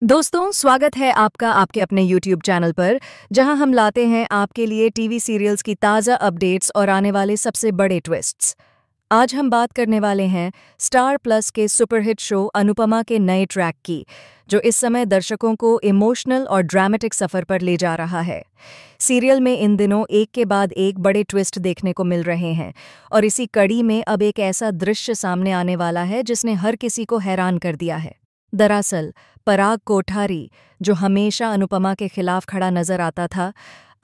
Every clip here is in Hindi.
दोस्तों, स्वागत है आपका आपके अपने YouTube चैनल पर, जहां हम लाते हैं आपके लिए टीवी सीरियल्स की ताज़ा अपडेट्स और आने वाले सबसे बड़े ट्विस्ट्स। आज हम बात करने वाले हैं स्टार प्लस के सुपरहिट शो अनुपमा के नए ट्रैक की, जो इस समय दर्शकों को इमोशनल और ड्रामेटिक सफ़र पर ले जा रहा है। सीरियल में इन दिनों एक के बाद एक बड़े ट्विस्ट देखने को मिल रहे हैं और इसी कड़ी में अब एक ऐसा दृश्य सामने आने वाला है जिसने हर किसी को हैरान कर दिया है। दरअसल पराग कोठारी, जो हमेशा अनुपमा के खिलाफ खड़ा नजर आता था,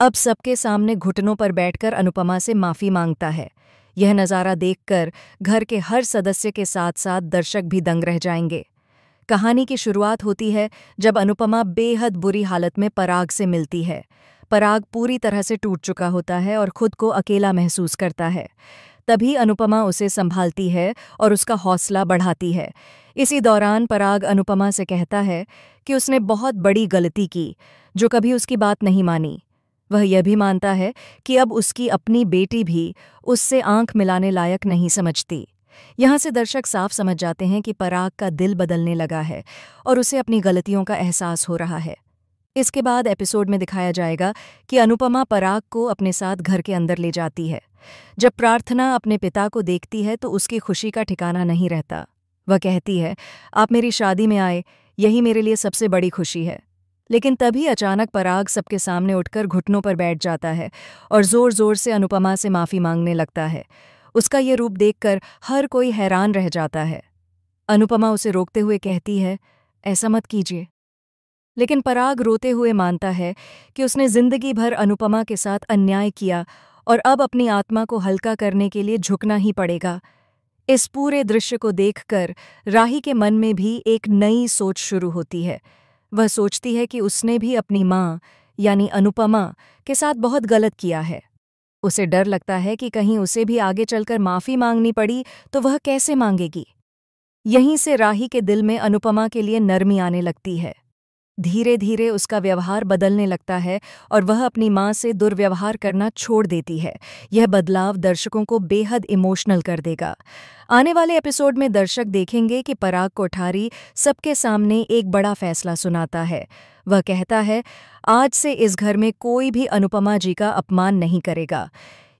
अब सबके सामने घुटनों पर बैठकर अनुपमा से माफी मांगता है। यह नज़ारा देखकर घर के हर सदस्य के साथ साथ दर्शक भी दंग रह जाएंगे। कहानी की शुरुआत होती है जब अनुपमा बेहद बुरी हालत में पराग से मिलती है। पराग पूरी तरह से टूट चुका होता है और खुद को अकेला महसूस करता है। तभी अनुपमा उसे संभालती है और उसका हौसला बढ़ाती है। इसी दौरान पराग अनुपमा से कहता है कि उसने बहुत बड़ी गलती की, जो कभी उसकी बात नहीं मानी। वह यह भी मानता है कि अब उसकी अपनी बेटी भी उससे आंख मिलाने लायक नहीं समझती। यहाँ से दर्शक साफ समझ जाते हैं कि पराग का दिल बदलने लगा है और उसे अपनी गलतियों का एहसास हो रहा है। इसके बाद एपिसोड में दिखाया जाएगा कि अनुपमा पराग को अपने साथ घर के अंदर ले जाती है। जब प्रार्थना अपने पिता को देखती है तो उसकी खुशी का ठिकाना नहीं रहता। वह कहती है, आप मेरी शादी में आए, यही मेरे लिए सबसे बड़ी खुशी है। लेकिन तभी अचानक पराग सबके सामने उठकर घुटनों पर बैठ जाता है और जोर जोर से अनुपमा से माफ़ी मांगने लगता है। उसका ये रूप देखकर हर कोई हैरान रह जाता है। अनुपमा उसे रोकते हुए कहती है, ऐसा मत कीजिए। लेकिन पराग रोते हुए मानता है कि उसने जिंदगी भर अनुपमा के साथ अन्याय किया और अब अपनी आत्मा को हल्का करने के लिए झुकना ही पड़ेगा। इस पूरे दृश्य को देखकर राही के मन में भी एक नई सोच शुरू होती है। वह सोचती है कि उसने भी अपनी माँ यानी अनुपमा के साथ बहुत गलत किया है। उसे डर लगता है कि कहीं उसे भी आगे चलकर माफ़ी मांगनी पड़ी तो वह कैसे मांगेगी। यहीं से राही के दिल में अनुपमा के लिए नरमी आने लगती है। धीरे धीरे उसका व्यवहार बदलने लगता है और वह अपनी माँ से दुर्व्यवहार करना छोड़ देती है। यह बदलाव दर्शकों को बेहद इमोशनल कर देगा। आने वाले एपिसोड में दर्शक देखेंगे कि पराग कोठारी सबके सामने एक बड़ा फैसला सुनाता है। वह कहता है, आज से इस घर में कोई भी अनुपमा जी का अपमान नहीं करेगा।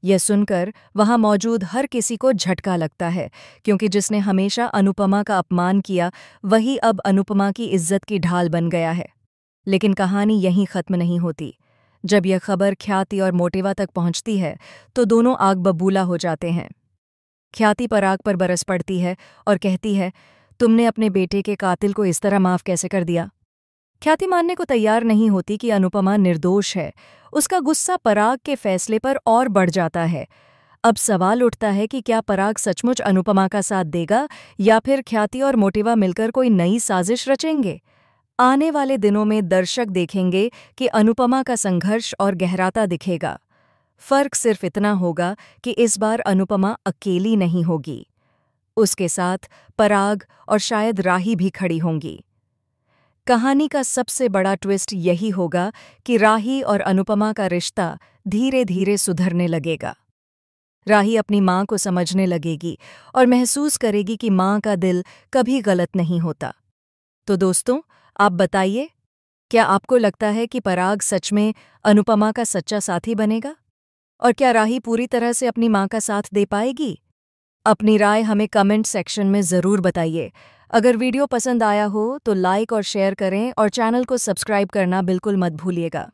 यह सुनकर वहां मौजूद हर किसी को झटका लगता है, क्योंकि जिसने हमेशा अनुपमा का अपमान किया वही अब अनुपमा की इज्जत की ढाल बन गया है। लेकिन कहानी यहीं खत्म नहीं होती। जब यह खबर ख्याति और मोटिवा तक पहुंचती है तो दोनों आग बबूला हो जाते हैं। ख्याति पराग पर बरस पड़ती है और कहती है, तुमने अपने बेटे के कातिल को इस तरह माफ कैसे कर दिया। ख्याति मानने को तैयार नहीं होती कि अनुपमा निर्दोष है। उसका गुस्सा पराग के फैसले पर और बढ़ जाता है। अब सवाल उठता है कि क्या पराग सचमुच अनुपमा का साथ देगा या फिर ख्याति और मोटिवा मिलकर कोई नई साजिश रचेंगे। आने वाले दिनों में दर्शक देखेंगे कि अनुपमा का संघर्ष और गहराता दिखेगा। फर्क सिर्फ इतना होगा कि इस बार अनुपमा अकेली नहीं होगी। उसके साथ पराग और शायद राही भी खड़ी होंगी। कहानी का सबसे बड़ा ट्विस्ट यही होगा कि राही और अनुपमा का रिश्ता धीरे धीरे सुधरने लगेगा। राही अपनी माँ को समझने लगेगी और महसूस करेगी कि माँ का दिल कभी गलत नहीं होता। तो दोस्तों, आप बताइए, क्या आपको लगता है कि पराग सच में अनुपमा का सच्चा साथी बनेगा? और क्या राही पूरी तरह से अपनी माँ का साथ दे पाएगी? अपनी राय हमें कमेंट सेक्शन में ज़रूर बताइए। अगर वीडियो पसंद आया हो तो लाइक और शेयर करें और चैनल को सब्सक्राइब करना बिल्कुल मत भूलिएगा।